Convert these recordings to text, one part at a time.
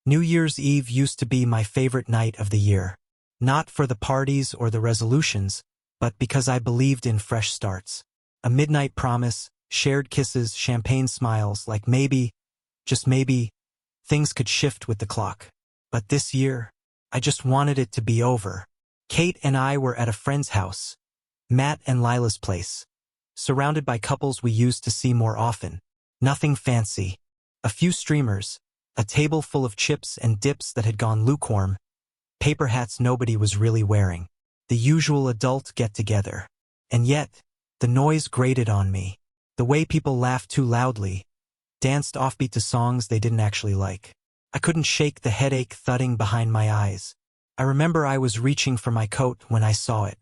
New Year's Eve used to be my favorite night of the year. Not for the parties or the resolutions, but because I believed in fresh starts. A midnight promise, shared kisses, champagne smiles, like maybe, just maybe, things could shift with the clock. But this year, I just wanted it to be over. Kate and I were at a friend's house, Matt and Lila's place, surrounded by couples we used to see more often. Nothing fancy. A few streamers, a table full of chips and dips that had gone lukewarm, paper hats nobody was really wearing. The usual adult get-together. And yet, the noise grated on me. The way people laughed too loudly, danced offbeat to songs they didn't actually like. I couldn't shake the headache thudding behind my eyes. I remember I was reaching for my coat when I saw it.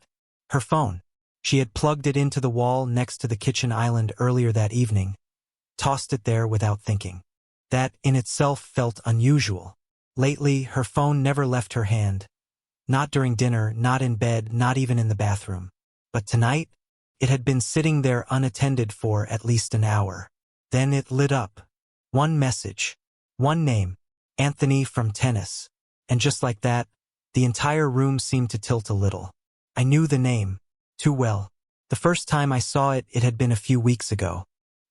Her phone. She had plugged it into the wall next to the kitchen island earlier that evening, tossed it there without thinking. That in itself felt unusual. Lately, her phone never left her hand. Not during dinner, not in bed, not even in the bathroom. But tonight, it had been sitting there unattended for at least an hour. Then it lit up. One message. One name. Anthony from tennis. And just like that, the entire room seemed to tilt a little. I knew the name too well. The first time I saw it, it had been a few weeks ago.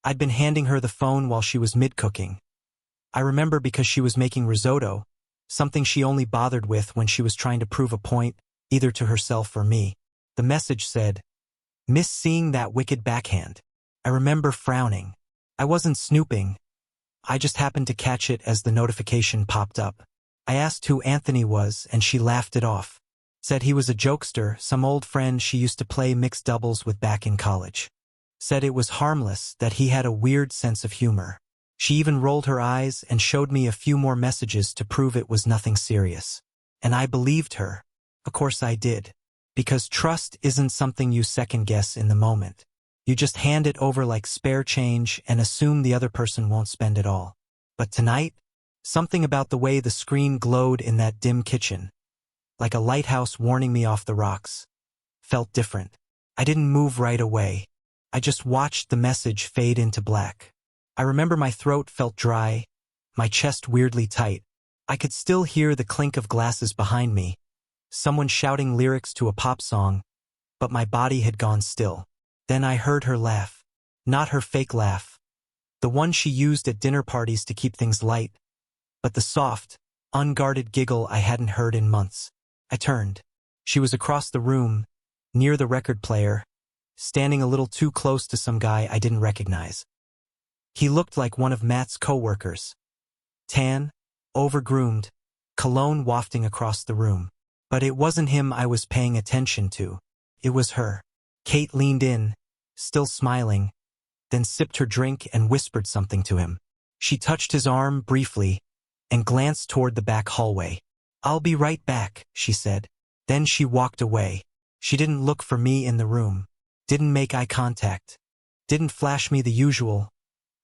I'd been handing her the phone while she was mid-cooking. I remember because she was making risotto, something she only bothered with when she was trying to prove a point, either to herself or me. The message said, "Miss seeing that wicked backhand." I remember frowning. I wasn't snooping. I just happened to catch it as the notification popped up. I asked who Anthony was, and she laughed it off. Said he was a jokester, some old friend she used to play mixed doubles with back in college. Said it was harmless, that he had a weird sense of humor. She even rolled her eyes and showed me a few more messages to prove it was nothing serious. And I believed her. Of course I did. Because trust isn't something you second-guess in the moment. You just hand it over like spare change and assume the other person won't spend it all. But tonight, something about the way the screen glowed in that dim kitchen, like a lighthouse warning me off the rocks, felt different. I didn't move right away. I just watched the message fade into black. I remember my throat felt dry, my chest weirdly tight. I could still hear the clink of glasses behind me, someone shouting lyrics to a pop song, but my body had gone still. Then I heard her laugh. Not her fake laugh, the one she used at dinner parties to keep things light, but the soft, unguarded giggle I hadn't heard in months. I turned. She was across the room, near the record player, standing a little too close to some guy I didn't recognize. He looked like one of Matt's co-workers. Tan, overgroomed, cologne wafting across the room. But it wasn't him I was paying attention to. It was her. Kate leaned in, still smiling, then sipped her drink and whispered something to him. She touched his arm briefly and glanced toward the back hallway. "I'll be right back," she said. Then she walked away. She didn't look for me in the room, didn't make eye contact, didn't flash me the usual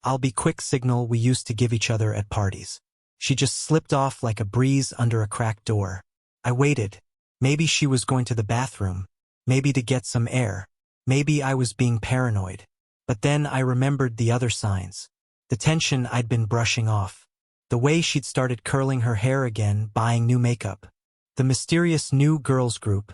"I'll be quick" signal we used to give each other at parties. She just slipped off like a breeze under a cracked door. I waited. Maybe she was going to the bathroom. Maybe to get some air. Maybe I was being paranoid. But then I remembered the other signs. The tension I'd been brushing off. The way she'd started curling her hair again, buying new makeup. The mysterious new girls group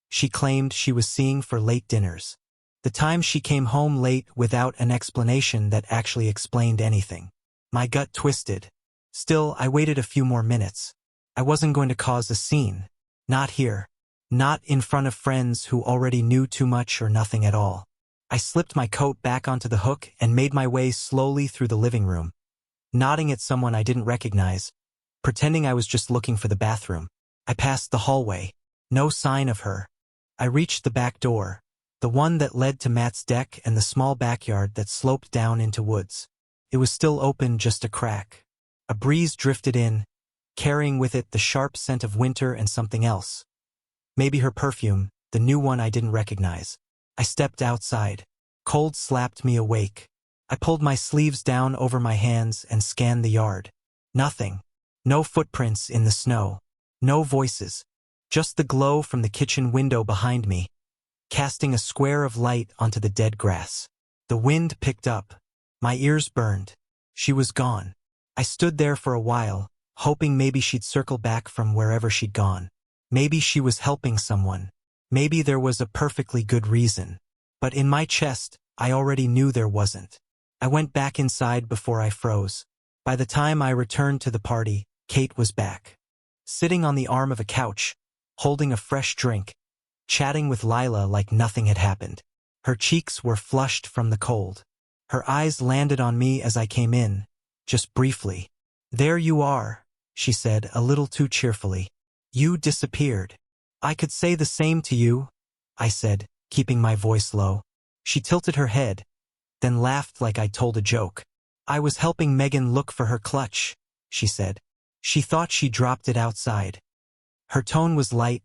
she claimed she was seeing for late dinners. The time she came home late without an explanation that actually explained anything. My gut twisted. Still, I waited a few more minutes. I wasn't going to cause a scene. Not here. Not in front of friends who already knew too much or nothing at all. I slipped my coat back onto the hook and made my way slowly through the living room, nodding at someone I didn't recognize, pretending I was just looking for the bathroom. I passed the hallway. No sign of her. I reached the back door, the one that led to Matt's deck and the small backyard that sloped down into woods. It was still open, just a crack. A breeze drifted in, carrying with it the sharp scent of winter and something else. Maybe her perfume, the new one I didn't recognize. I stepped outside. Cold slapped me awake. I pulled my sleeves down over my hands and scanned the yard. Nothing. No footprints in the snow. No voices. Just the glow from the kitchen window behind me, casting a square of light onto the dead grass. The wind picked up. My ears burned. She was gone. I stood there for a while, hoping maybe she'd circle back from wherever she'd gone. Maybe she was helping someone. Maybe there was a perfectly good reason. But in my chest, I already knew there wasn't. I went back inside before I froze. By the time I returned to the party, Kate was back. Sitting on the arm of a couch, holding a fresh drink, chatting with Lila like nothing had happened. Her cheeks were flushed from the cold. Her eyes landed on me as I came in, just briefly. "There you are," she said a little too cheerfully. "You disappeared." "I could say the same to you," I said, keeping my voice low. She tilted her head, then laughed like I told a joke. "I was helping Megan look for her clutch," she said. "She thought she dropped it outside." Her tone was light,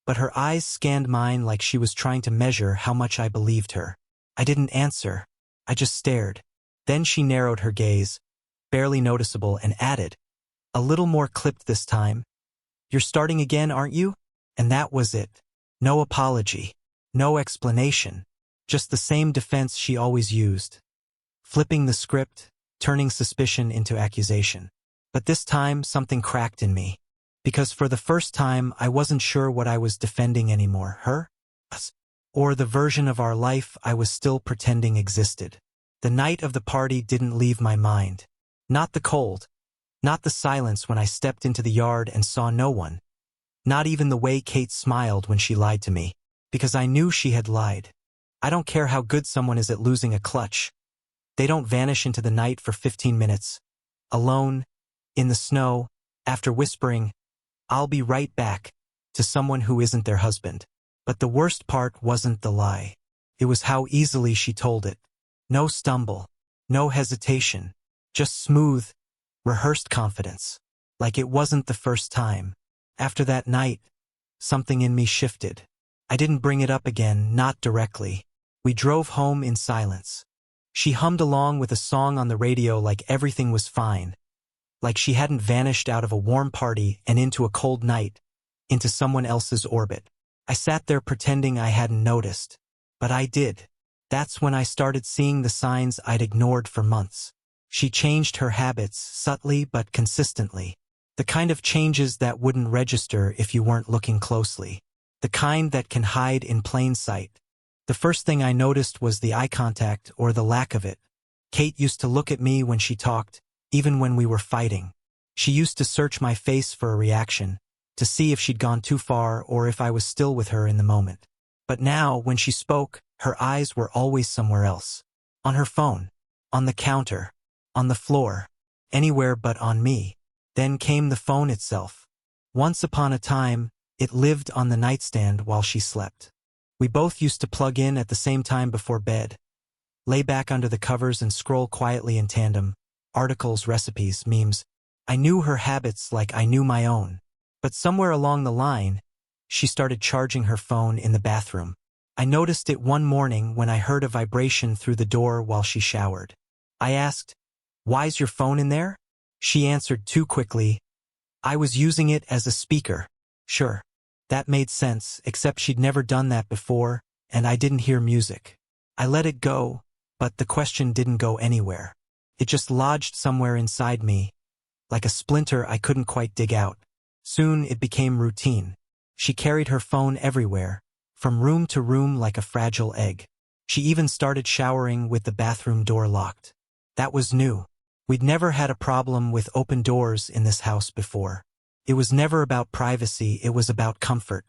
but her eyes scanned mine like she was trying to measure how much I believed her. I didn't answer. I just stared. Then she narrowed her gaze, barely noticeable, and added, a little more clipped this time, "You're starting again, aren't you?" And that was it. No apology. No explanation. Just the same defense she always used. Flipping the script, turning suspicion into accusation. But this time, something cracked in me. Because for the first time, I wasn't sure what I was defending anymore. Her? Us? Or the version of our life I was still pretending existed. The night of the party didn't leave my mind. Not the cold. Not the silence when I stepped into the yard and saw no one. Not even the way Kate smiled when she lied to me. Because I knew she had lied. I don't care how good someone is at losing a clutch. They don't vanish into the night for 15 minutes. Alone, in the snow, after whispering, "I'll be right back," to someone who isn't their husband. But the worst part wasn't the lie. It was how easily she told it. No stumble. No hesitation. Just smooth, rehearsed confidence. Like it wasn't the first time. After that night, something in me shifted. I didn't bring it up again, not directly. We drove home in silence. She hummed along with a song on the radio like everything was fine. Like she hadn't vanished out of a warm party and into a cold night, into someone else's orbit. I sat there pretending I hadn't noticed. But I did. That's when I started seeing the signs I'd ignored for months. She changed her habits, subtly but consistently. The kind of changes that wouldn't register if you weren't looking closely. The kind that can hide in plain sight. The first thing I noticed was the eye contact, or the lack of it. Kate used to look at me when she talked, even when we were fighting. She used to search my face for a reaction, to see if she'd gone too far or if I was still with her in the moment. But now, when she spoke, her eyes were always somewhere else. On her phone. On the counter. On the floor. Anywhere but on me. Then came the phone itself. Once upon a time, it lived on the nightstand while she slept. We both used to plug in at the same time before bed. Lay back under the covers and scroll quietly in tandem. Articles, recipes, memes. I knew her habits like I knew my own. But somewhere along the line, she started charging her phone in the bathroom. I noticed it one morning when I heard a vibration through the door while she showered. I asked, "Why's your phone in there?" She answered too quickly, "I was using it as a speaker." Sure. That made sense, except she'd never done that before, and I didn't hear music. I let it go, but the question didn't go anywhere. It just lodged somewhere inside me, like a splinter I couldn't quite dig out. Soon it became routine. She carried her phone everywhere, from room to room like a fragile egg. She even started showering with the bathroom door locked. That was new. We'd never had a problem with open doors in this house before. It was never about privacy, it was about comfort.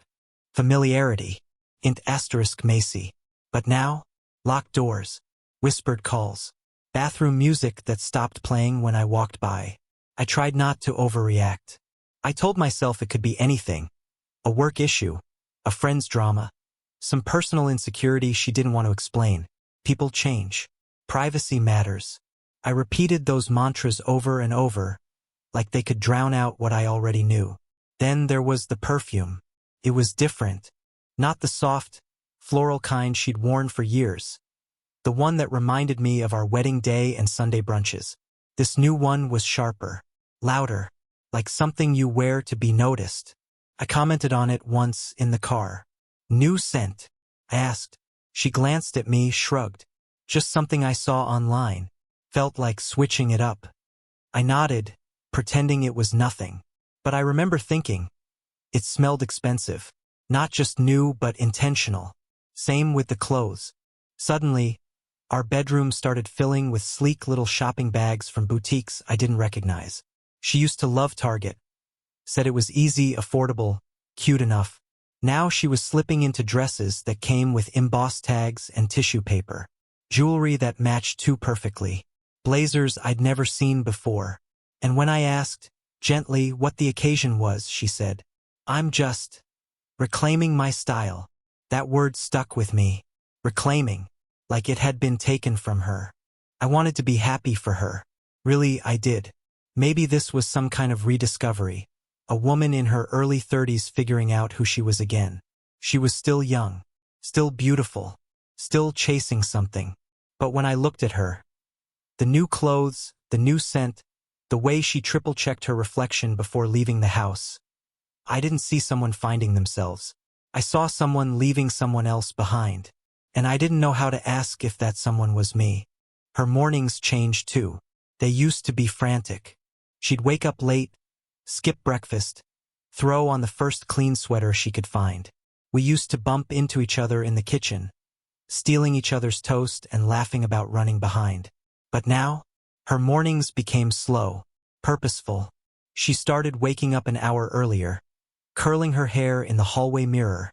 Familiarity. Int asterisk Macy. But now, locked doors. Whispered calls. Bathroom music that stopped playing when I walked by. I tried not to overreact. I told myself it could be anything. A work issue. A friend's drama. Some personal insecurity she didn't want to explain. People change. Privacy matters. I repeated those mantras over and over, like they could drown out what I already knew. Then there was the perfume. It was different. Not the soft, floral kind she'd worn for years. The one that reminded me of our wedding day and Sunday brunches. This new one was sharper, louder, like something you wear to be noticed. I commented on it once in the car. "New scent?" I asked. She glanced at me, shrugged. "Just something I saw online. Felt like switching it up." I nodded, pretending it was nothing. But I remember thinking, it smelled expensive. Not just new, but intentional. Same with the clothes. Suddenly, our bedroom started filling with sleek little shopping bags from boutiques I didn't recognize. She used to love Target. Said it was easy, affordable, cute enough. Now she was slipping into dresses that came with embossed tags and tissue paper. Jewelry that matched too perfectly. Blazers I'd never seen before. And when I asked, gently, what the occasion was, she said, "I'm just reclaiming my style." That word stuck with me. Reclaiming. Like it had been taken from her. I wanted to be happy for her. Really, I did. Maybe this was some kind of rediscovery. A woman in her early 30s figuring out who she was again. She was still young. Still beautiful. Still chasing something. But when I looked at her, the new clothes, the new scent, the way she triple-checked her reflection before leaving the house, I didn't see someone finding themselves. I saw someone leaving someone else behind. And I didn't know how to ask if that someone was me. Her mornings changed too. They used to be frantic. She'd wake up late, skip breakfast, throw on the first clean sweater she could find. We used to bump into each other in the kitchen, stealing each other's toast and laughing about running behind. But now, her mornings became slow, purposeful. She started waking up an hour earlier, curling her hair in the hallway mirror,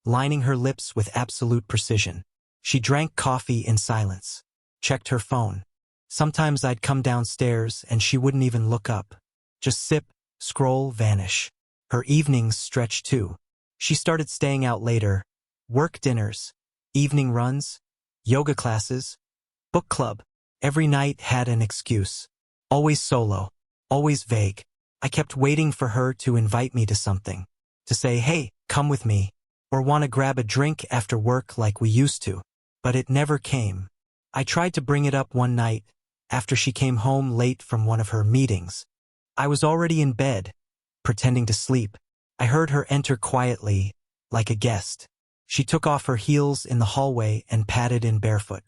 lining her lips with absolute precision. She drank coffee in silence, checked her phone. Sometimes I'd come downstairs and she wouldn't even look up. Just sip, scroll, vanish. Her evenings stretched too. She started staying out later, work dinners, evening runs, yoga classes, book club. Every night had an excuse. Always solo, always vague. I kept waiting for her to invite me to something. To say, hey, come with me. Or want to grab a drink after work like we used to. But it never came. I tried to bring it up one night, after she came home late from one of her meetings. I was already in bed, pretending to sleep. I heard her enter quietly, like a guest. She took off her heels in the hallway and padded in barefoot.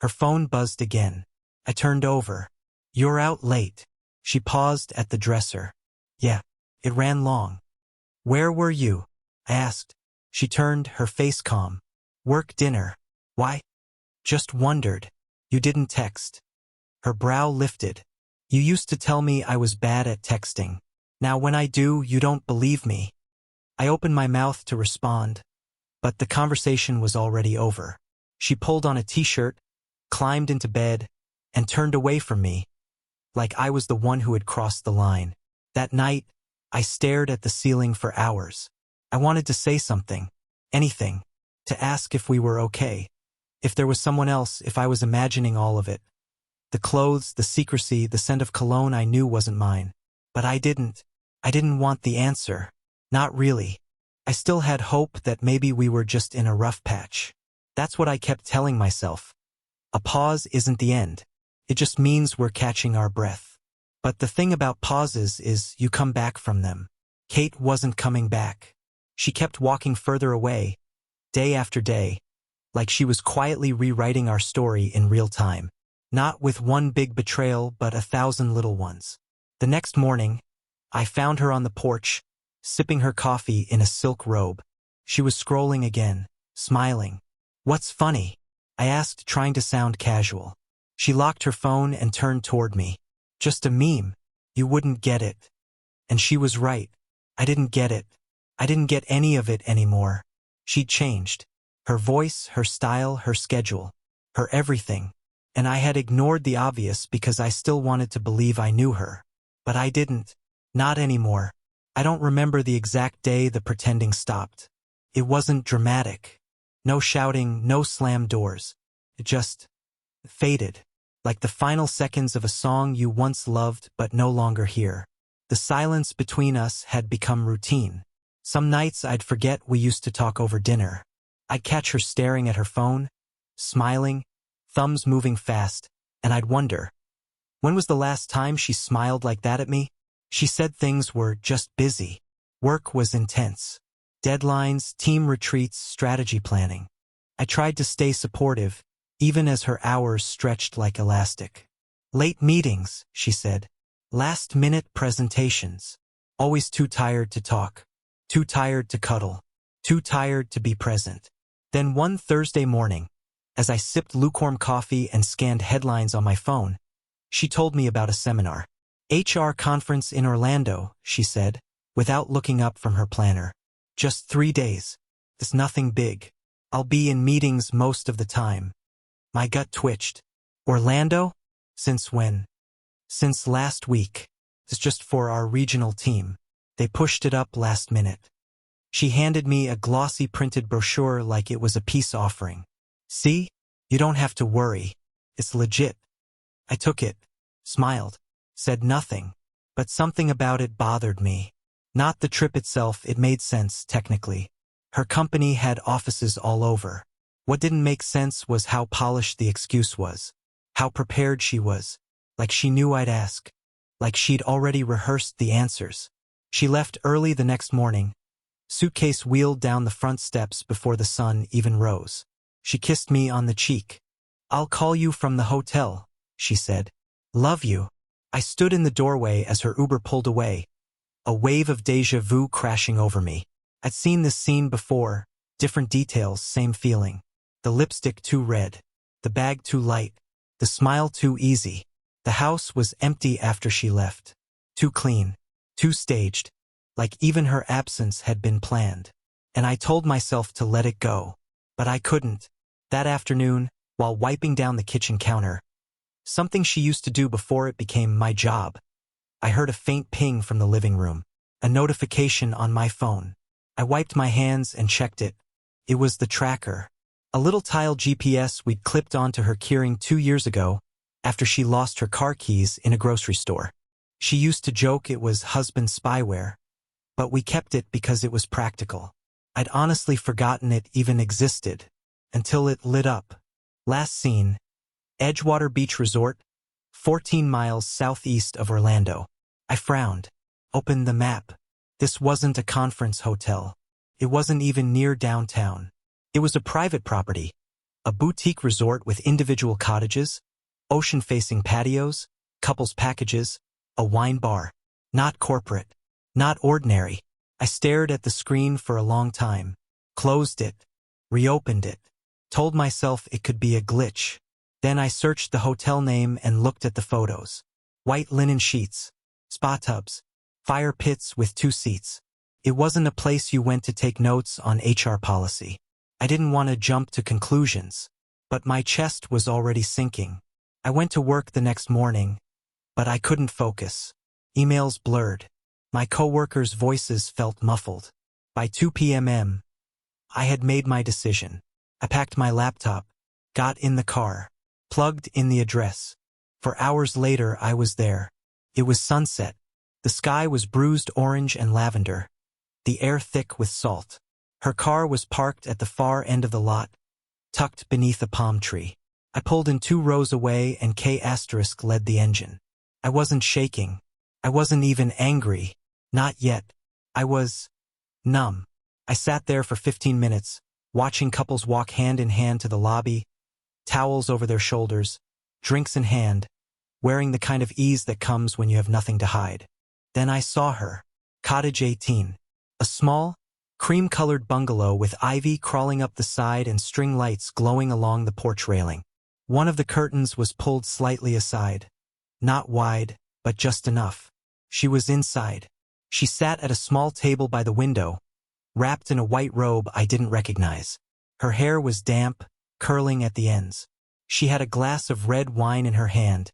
Her phone buzzed again. I turned over. "You're out late." She paused at the dresser. "Yeah, it ran long." "Where were you?" I asked. She turned, her face calm. "Work dinner." "Why?" "Just wondered. You didn't text." Her brow lifted. "You used to tell me I was bad at texting. Now when I do, you don't believe me." I opened my mouth to respond, but the conversation was already over. She pulled on a t-shirt, climbed into bed, and turned away from me, like I was the one who had crossed the line. That night, I stared at the ceiling for hours. I wanted to say something, anything, to ask if we were okay, if there was someone else, if I was imagining all of it. The clothes, the secrecy, the scent of cologne I knew wasn't mine. But I didn't want the answer. Not really. I still had hope that maybe we were just in a rough patch. That's what I kept telling myself. A pause isn't the end. It just means we're catching our breath. But the thing about pauses is you come back from them. Kate wasn't coming back. She kept walking further away, day after day, like she was quietly rewriting our story in real time. Not with one big betrayal, but 1,000 little ones. The next morning, I found her on the porch, sipping her coffee in a silk robe. She was scrolling again, smiling. "What's funny?" I asked, trying to sound casual. She locked her phone and turned toward me. "Just a meme. You wouldn't get it." And she was right. I didn't get it. I didn't get any of it anymore. She'd changed. Her voice, her style, her schedule, her everything. And I had ignored the obvious because I still wanted to believe I knew her. But I didn't. Not anymore. I don't remember the exact day the pretending stopped. It wasn't dramatic. No shouting, no slammed doors. It just faded. Like the final seconds of a song you once loved but no longer hear. The silence between us had become routine. Some nights I'd forget we used to talk over dinner. I'd catch her staring at her phone, smiling, thumbs moving fast, and I'd wonder, when was the last time she smiled like that at me? She said things were just busy. Work was intense. Deadlines, team retreats, strategy planning. I tried to stay supportive, even as her hours stretched like elastic. "Late meetings," she said. Last-minute presentations. Always too tired to talk. Too tired to cuddle. Too tired to be present. Then one Thursday morning, as I sipped lukewarm coffee and scanned headlines on my phone, she told me about a seminar. HR conference in Orlando, she said, without looking up from her planner. Just 3 days. It's nothing big. I'll be in meetings most of the time. My gut twitched. Orlando? Since when? Since last week. It's just for our regional team. They pushed it up last minute. She handed me a glossy printed brochure like it was a peace offering. See? You don't have to worry. It's legit. I took it, smiled, said nothing, but something about it bothered me. Not the trip itself, it made sense, technically. Her company had offices all over. What didn't make sense was how polished the excuse was. How prepared she was. Like she knew I'd ask. Like she'd already rehearsed the answers. She left early the next morning. Suitcase wheeled down the front steps before the sun even rose. She kissed me on the cheek. "I'll call you from the hotel," she said. "Love you." I stood in the doorway as her Uber pulled away. A wave of déjà vu crashing over me. I'd seen this scene before. Different details, same feeling. The lipstick too red. The bag too light. The smile too easy. The house was empty after she left. Too clean. Too staged. Like even her absence had been planned. And I told myself to let it go. But I couldn't. That afternoon, while wiping down the kitchen counter, something she used to do before it became my job, I heard a faint ping from the living room. A notification on my phone. I wiped my hands and checked it. It was the tracker. A little tile GPS we'd clipped onto her keyring 2 years ago, after she lost her car keys in a grocery store. She used to joke it was husband spyware, but we kept it because it was practical. I'd honestly forgotten it even existed, until it lit up. Last seen, Edgewater Beach Resort, 14 miles southeast of Orlando. I frowned, opened the map. This wasn't a conference hotel. It wasn't even near downtown. It was a private property, a boutique resort with individual cottages, ocean-facing patios, couples packages, a wine bar. Not corporate, not ordinary. I stared at the screen for a long time, closed it, reopened it, told myself it could be a glitch. Then I searched the hotel name and looked at the photos. White linen sheets, spa tubs, fire pits with 2 seats. It wasn't a place you went to take notes on HR policy. I didn't want to jump to conclusions, but my chest was already sinking. I went to work the next morning, but I couldn't focus. Emails blurred. My coworkers' voices felt muffled. By 2 p.m. I had made my decision. I packed my laptop, got in the car, plugged in the address. For hours later, I was there. It was sunset. The sky was bruised orange and lavender, the air thick with salt. Her car was parked at the far end of the lot, tucked beneath a palm tree. I pulled in 2 rows away and K** led the engine. I wasn't shaking. I wasn't even angry. Not yet. I was numb. I sat there for 15 minutes, watching couples walk hand in hand to the lobby, towels over their shoulders, drinks in hand, wearing the kind of ease that comes when you have nothing to hide. Then I saw her. Cottage 18. A small, cream-colored bungalow with ivy crawling up the side and string lights glowing along the porch railing. One of the curtains was pulled slightly aside. Not wide, but just enough. She was inside. She sat at a small table by the window, wrapped in a white robe I didn't recognize. Her hair was damp, curling at the ends. She had a glass of red wine in her hand,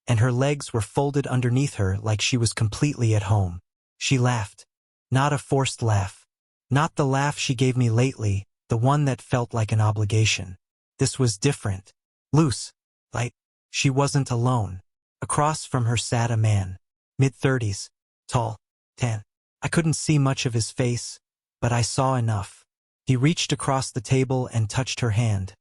and her legs were folded underneath her like she was completely at home. She laughed. Not a forced laugh. Not the laugh she gave me lately, the one that felt like an obligation. This was different. Loose. Light. She wasn't alone. Across from her sat a man. Mid-30s. Tall. Tan. I couldn't see much of his face, but I saw enough. He reached across the table and touched her hand.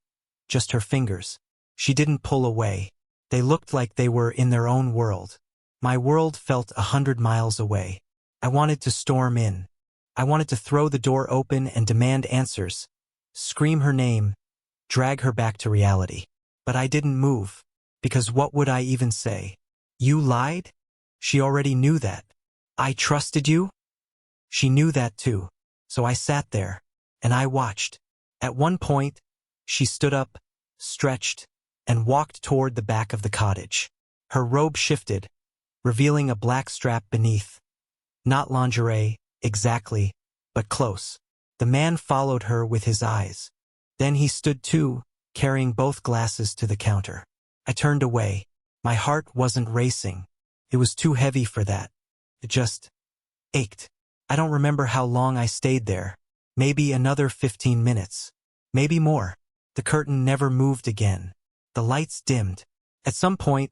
Just her fingers. She didn't pull away. They looked like they were in their own world. My world felt 100 miles away. I wanted to storm in. I wanted to throw the door open and demand answers, scream her name, drag her back to reality. But I didn't move, because what would I even say? You lied? She already knew that. I trusted you? She knew that too. So I sat there, and I watched. At one point, she stood up, stretched, and walked toward the back of the cottage. Her robe shifted, revealing a black strap beneath. Not lingerie, exactly, but close. The man followed her with his eyes. Then he stood too, carrying both glasses to the counter. I turned away. My heart wasn't racing. It was too heavy for that. It just ached. I don't remember how long I stayed there. Maybe another 15 minutes. Maybe more. The curtain never moved again. The lights dimmed. At some point,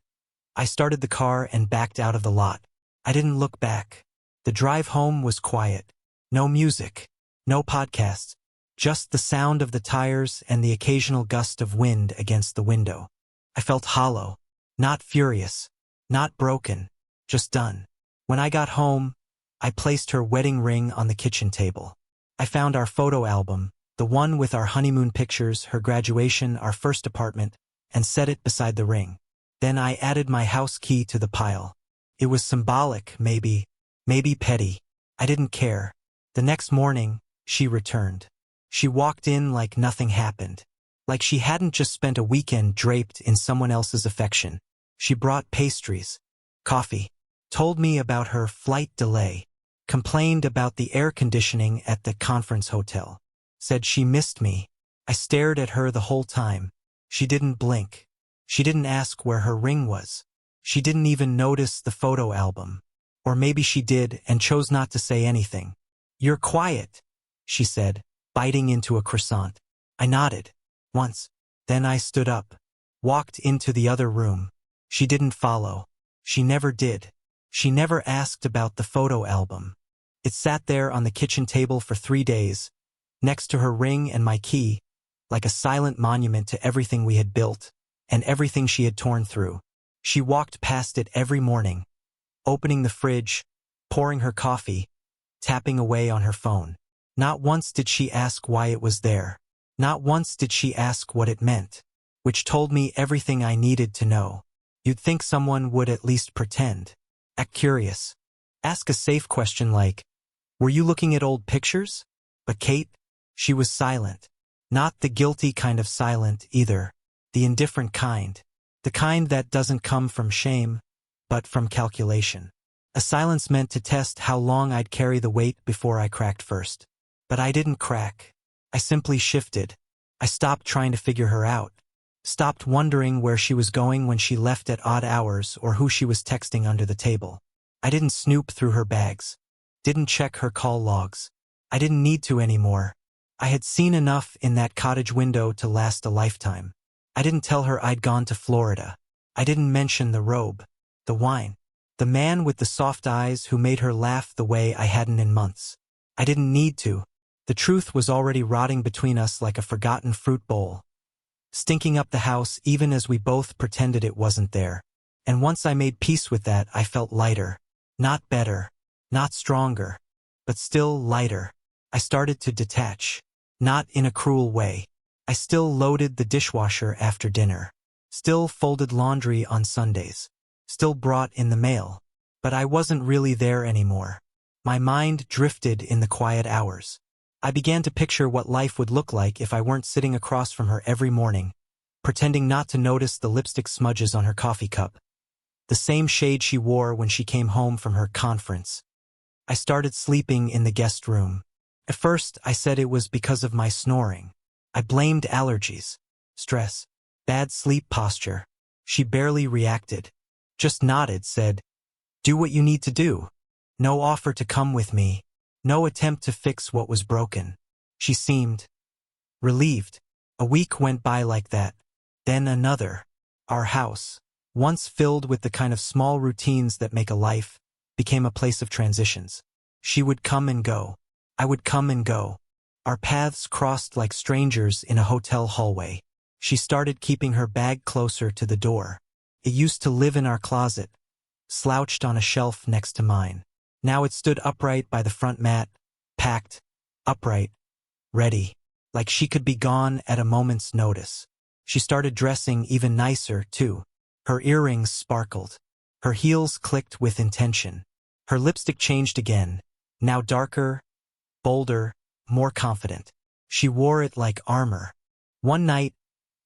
I started the car and backed out of the lot. I didn't look back. The drive home was quiet. No music. No podcasts. Just the sound of the tires and the occasional gust of wind against the window. I felt hollow. Not furious. Not broken. Just done. When I got home, I placed her wedding ring on the kitchen table. I found our photo album, the one with our honeymoon pictures, her graduation, our first apartment, and set it beside the ring. Then I added my house key to the pile. It was symbolic, maybe petty. I didn't care. The next morning, she returned. She walked in like nothing happened. Like she hadn't just spent a weekend draped in someone else's affection. She brought pastries, coffee, told me about her flight delay, complained about the air conditioning at the conference hotel, said she missed me. I stared at her the whole time. She didn't blink. She didn't ask where her ring was. She didn't even notice the photo album. Or maybe she did and chose not to say anything. "You're quiet," she said, biting into a croissant. I nodded. Once. Then I stood up. Walked into the other room. She didn't follow. She never did. She never asked about the photo album. It sat there on the kitchen table for 3 days, next to her ring and my key, like a silent monument to everything we had built, and everything she had torn through. She walked past it every morning, opening the fridge, pouring her coffee, tapping away on her phone. Not once did she ask why it was there. Not once did she ask what it meant, which told me everything I needed to know. You'd think someone would at least pretend. Act curious. Ask a safe question like, "Were you looking at old pictures?" But Kate, she was silent. Not the guilty kind of silent either. The indifferent kind. The kind that doesn't come from shame, but from calculation. A silence meant to test how long I'd carry the weight before I cracked first. But I didn't crack. I simply shifted. I stopped trying to figure her out. Stopped wondering where she was going when she left at odd hours or who she was texting under the table. I didn't snoop through her bags. Didn't check her call logs. I didn't need to anymore. I had seen enough in that cottage window to last a lifetime. I didn't tell her I'd gone to Florida. I didn't mention the robe, the wine, the man with the soft eyes who made her laugh the way I hadn't in months. I didn't need to. The truth was already rotting between us like a forgotten fruit bowl, stinking up the house even as we both pretended it wasn't there. And once I made peace with that, I felt lighter. Not better, not stronger, but still lighter. I started to detach. Not in a cruel way. I still loaded the dishwasher after dinner. Still folded laundry on Sundays. Still brought in the mail. But I wasn't really there anymore. My mind drifted in the quiet hours. I began to picture what life would look like if I weren't sitting across from her every morning, pretending not to notice the lipstick smudges on her coffee cup, the same shade she wore when she came home from her conference. I started sleeping in the guest room. At first, I said it was because of my snoring. I blamed allergies, stress, bad sleep posture. She barely reacted. Just nodded, said, "Do what you need to do." No offer to come with me. No attempt to fix what was broken. She seemed relieved. A week went by like that. Then another. Our house, once filled with the kind of small routines that make a life, became a place of transitions. She would come and go. I would come and go. Our paths crossed like strangers in a hotel hallway. She started keeping her bag closer to the door. It used to live in our closet, slouched on a shelf next to mine. Now it stood upright by the front mat, packed, upright, ready, like she could be gone at a moment's notice. She started dressing even nicer, too. Her earrings sparkled. Her heels clicked with intention. Her lipstick changed again, now darker, bolder, more confident. She wore it like armor. One night,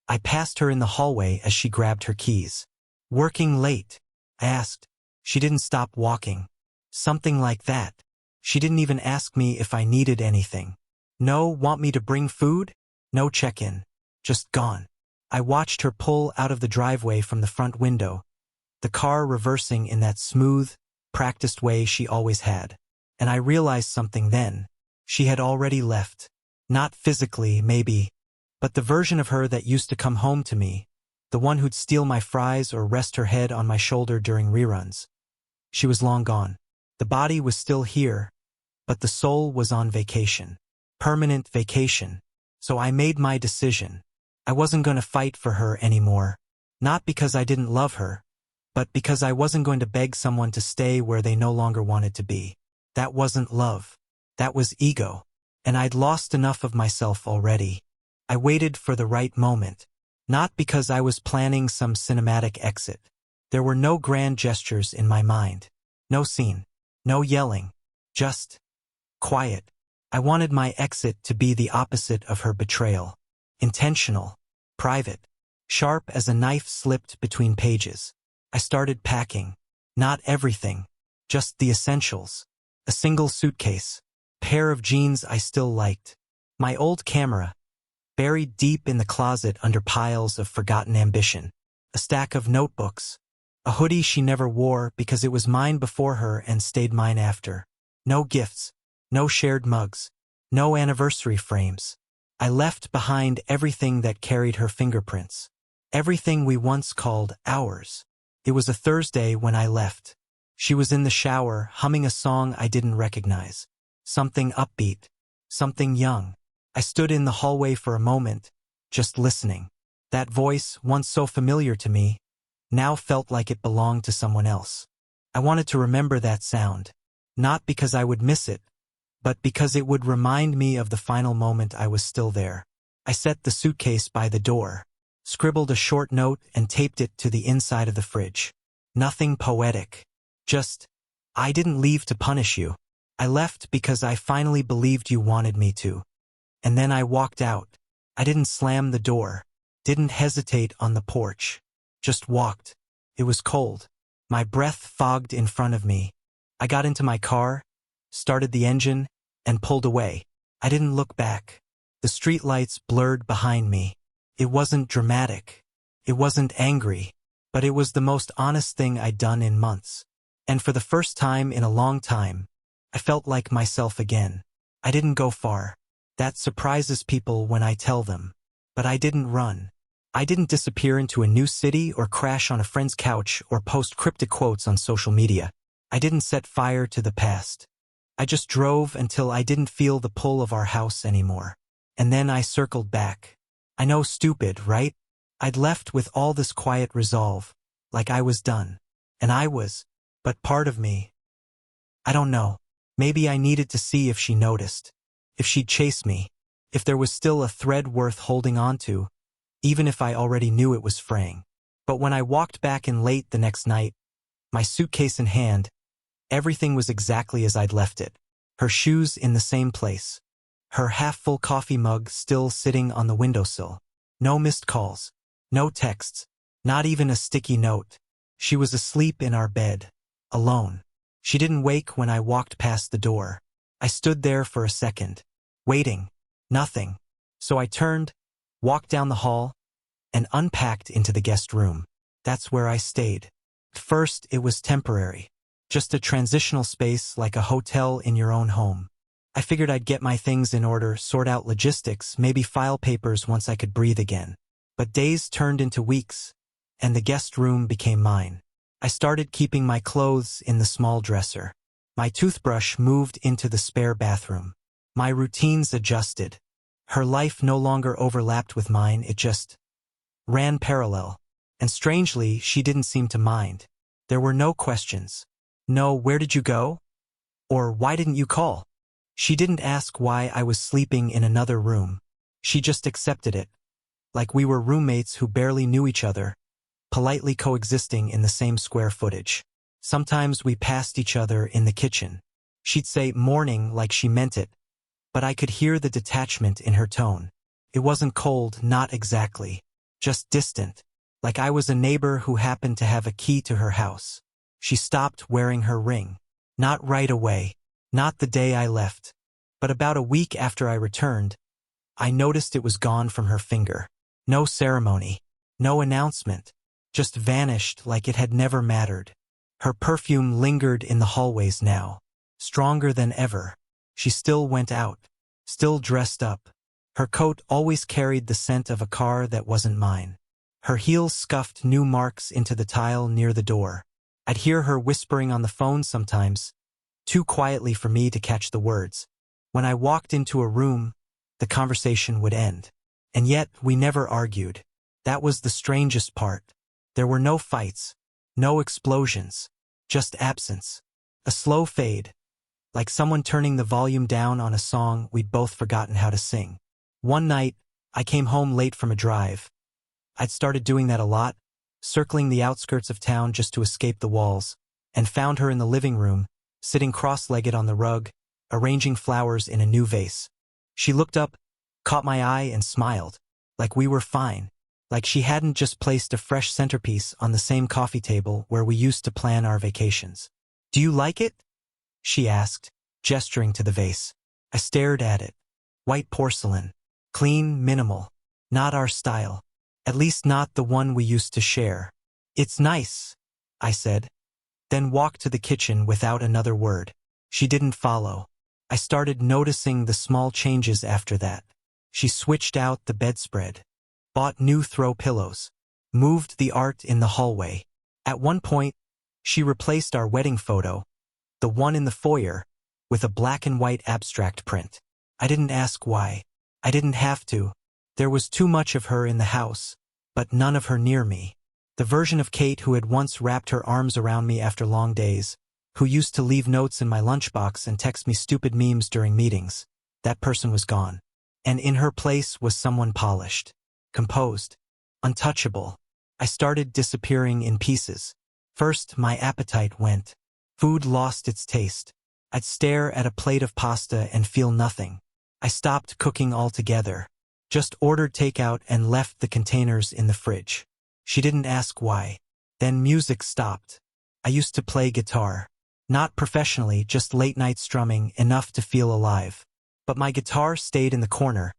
I passed her in the hallway as she grabbed her keys. "Working late?" I asked. She didn't stop walking. Something like that. She didn't even ask me if I needed anything. No, want me to bring food? No check-in. Just gone. I watched her pull out of the driveway from the front window, the car reversing in that smooth, practiced way she always had. And I realized something then. She had already left. Not physically, maybe, but the version of her that used to come home to me, the one who'd steal my fries or rest her head on my shoulder during reruns. She was long gone. The body was still here, but the soul was on vacation. Permanent vacation. So I made my decision. I wasn't going to fight for her anymore. Not because I didn't love her, but because I wasn't going to beg someone to stay where they no longer wanted to be. That wasn't love. That was ego. And I'd lost enough of myself already. I waited for the right moment. Not because I was planning some cinematic exit. There were no grand gestures in my mind. No scene. No yelling. Just quiet. I wanted my exit to be the opposite of her betrayal. Intentional. Private. Sharp as a knife slipped between pages. I started packing. Not everything. Just the essentials. A single suitcase. Pair of jeans I still liked. My old camera, buried deep in the closet under piles of forgotten ambition. A stack of notebooks. A hoodie she never wore because it was mine before her and stayed mine after. No gifts. No shared mugs. No anniversary frames. I left behind everything that carried her fingerprints. Everything we once called ours. It was a Thursday when I left. She was in the shower, humming a song I didn't recognize. Something upbeat. Something young. I stood in the hallway for a moment, just listening. That voice, once so familiar to me, now felt like it belonged to someone else. I wanted to remember that sound. Not because I would miss it, but because it would remind me of the final moment I was still there. I set the suitcase by the door, scribbled a short note and taped it to the inside of the fridge. Nothing poetic. Just, I didn't leave to punish you. I left because I finally believed you wanted me to. And then I walked out. I didn't slam the door. Didn't hesitate on the porch. Just walked. It was cold. My breath fogged in front of me. I got into my car, started the engine, and pulled away. I didn't look back. The streetlights blurred behind me. It wasn't dramatic. It wasn't angry. But it was the most honest thing I'd done in months. And for the first time in a long time, I felt like myself again. I didn't go far. That surprises people when I tell them. But I didn't run. I didn't disappear into a new city or crash on a friend's couch or post cryptic quotes on social media. I didn't set fire to the past. I just drove until I didn't feel the pull of our house anymore. And then I circled back. I know, stupid, right? I'd left with all this quiet resolve, like I was done. And I was. But part of me, I don't know. Maybe I needed to see if she noticed. If she'd chase me. If there was still a thread worth holding on to. Even if I already knew it was fraying. But when I walked back in late the next night, my suitcase in hand, everything was exactly as I'd left it. Her shoes in the same place. Her half-full coffee mug still sitting on the windowsill. No missed calls. No texts. Not even a sticky note. She was asleep in our bed. Alone. She didn't wake when I walked past the door. I stood there for a second. Waiting. Nothing. So I turned, walked down the hall, and unpacked into the guest room. That's where I stayed. First, it was temporary. Just a transitional space like a hotel in your own home. I figured I'd get my things in order, sort out logistics, maybe file papers once I could breathe again. But days turned into weeks, and the guest room became mine. I started keeping my clothes in the small dresser. My toothbrush moved into the spare bathroom. My routines adjusted. Her life no longer overlapped with mine, it just ran parallel. And strangely, she didn't seem to mind. There were no questions. No, where did you go? Or why didn't you call? She didn't ask why I was sleeping in another room. She just accepted it. Like we were roommates who barely knew each other, politely coexisting in the same square footage. Sometimes we passed each other in the kitchen. She'd say morning like she meant it, but I could hear the detachment in her tone. It wasn't cold, not exactly. Just distant, like I was a neighbor who happened to have a key to her house. She stopped wearing her ring. Not right away, not the day I left, but about a week after I returned, I noticed it was gone from her finger. No ceremony, no announcement, just vanished like it had never mattered. Her perfume lingered in the hallways now, stronger than ever. She still went out, still dressed up. Her coat always carried the scent of a car that wasn't mine. Her heels scuffed new marks into the tile near the door. I'd hear her whispering on the phone sometimes, too quietly for me to catch the words. When I walked into a room, the conversation would end. And yet, we never argued. That was the strangest part. There were no fights, no explosions, just absence. A slow fade, like someone turning the volume down on a song we'd both forgotten how to sing. One night, I came home late from a drive. I'd started doing that a lot, circling the outskirts of town just to escape the walls, and found her in the living room, sitting cross-legged on the rug, arranging flowers in a new vase. She looked up, caught my eye, and smiled, like we were fine, like she hadn't just placed a fresh centerpiece on the same coffee table where we used to plan our vacations. "Do you like it?" she asked, gesturing to the vase. I stared at it. White porcelain. Clean, minimal. Not our style. At least not the one we used to share. "It's nice," I said, then walked to the kitchen without another word. She didn't follow. I started noticing the small changes after that. She switched out the bedspread, bought new throw pillows, moved the art in the hallway. At one point, she replaced our wedding photo, the one in the foyer, with a black and white abstract print. I didn't ask why. I didn't have to. There was too much of her in the house, but none of her near me. The version of Kate who had once wrapped her arms around me after long days, who used to leave notes in my lunchbox and text me stupid memes during meetings, that person was gone. And in her place was someone polished, composed, untouchable. I started disappearing in pieces. First, my appetite went. Food lost its taste. I'd stare at a plate of pasta and feel nothing. I stopped cooking altogether. Just ordered takeout and left the containers in the fridge. She didn't ask why. Then music stopped. I used to play guitar. Not professionally, just late-night strumming, enough to feel alive. But my guitar stayed in the corner,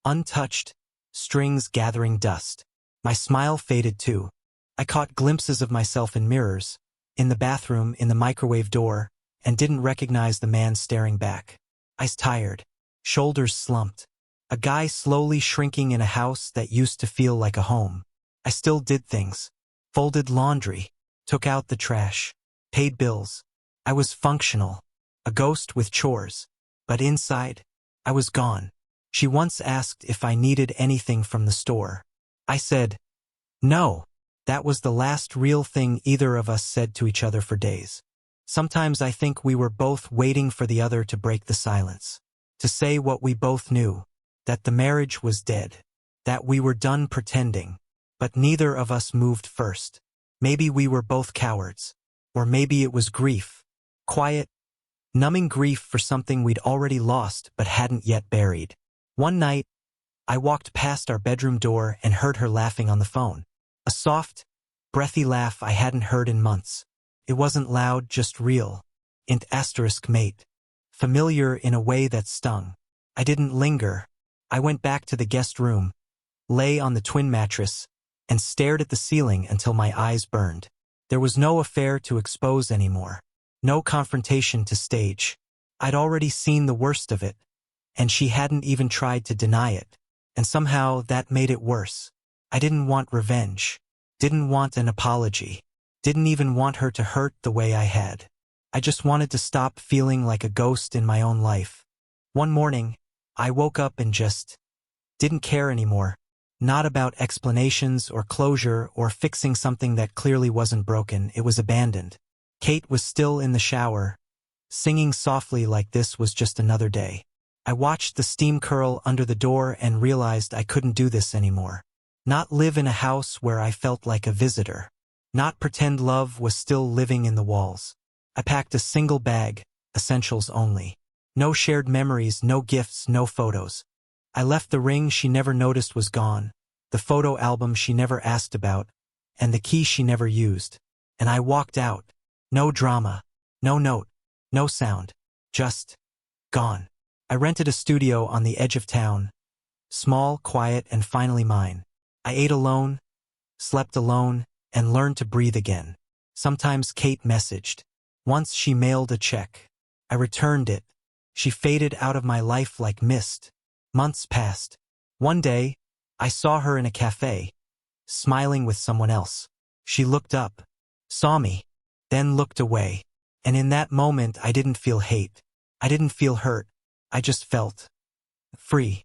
untouched, strings gathering dust. My smile faded too. I caught glimpses of myself in mirrors, in the bathroom, in the microwave door, and didn't recognize the man staring back. Eyes tired, shoulders slumped. A guy slowly shrinking in a house that used to feel like a home. I still did things. Folded laundry, took out the trash, paid bills. I was functional, a ghost with chores. But inside, I was gone. She once asked if I needed anything from the store. I said, no. That was the last real thing either of us said to each other for days. Sometimes I think we were both waiting for the other to break the silence, to say what we both knew, that the marriage was dead, that we were done pretending, but neither of us moved first. Maybe we were both cowards, or maybe it was grief, quiet, numbing grief for something we'd already lost but hadn't yet buried. One night, I walked past our bedroom door and heard her laughing on the phone. A soft, breathy laugh I hadn't heard in months. It wasn't loud, just real. Int asterisk mate. Familiar in a way that stung. I didn't linger. I went back to the guest room, lay on the twin mattress, and stared at the ceiling until my eyes burned. There was no affair to expose anymore. No confrontation to stage. I'd already seen the worst of it, and she hadn't even tried to deny it. And somehow that made it worse. I didn't want revenge. Didn't want an apology. Didn't even want her to hurt the way I had. I just wanted to stop feeling like a ghost in my own life. One morning, I woke up and just didn't care anymore. Not about explanations or closure or fixing something that clearly wasn't broken. It was abandoned. Kate was still in the shower, singing softly like this was just another day. I watched the steam curl under the door and realized I couldn't do this anymore. Not live in a house where I felt like a visitor. Not pretend love was still living in the walls. I packed a single bag, essentials only. No shared memories, no gifts, no photos. I left the ring she never noticed was gone, the photo album she never asked about, and the key she never used. And I walked out. No drama, no note, no sound. Just gone. I rented a studio on the edge of town. Small, quiet, and finally mine. I ate alone, slept alone, and learned to breathe again. Sometimes Kate messaged. Once she mailed a check. I returned it. She faded out of my life like mist. Months passed. One day, I saw her in a cafe, smiling with someone else. She looked up, saw me, then looked away. And in that moment I didn't feel hate. I didn't feel hurt. I just felt free.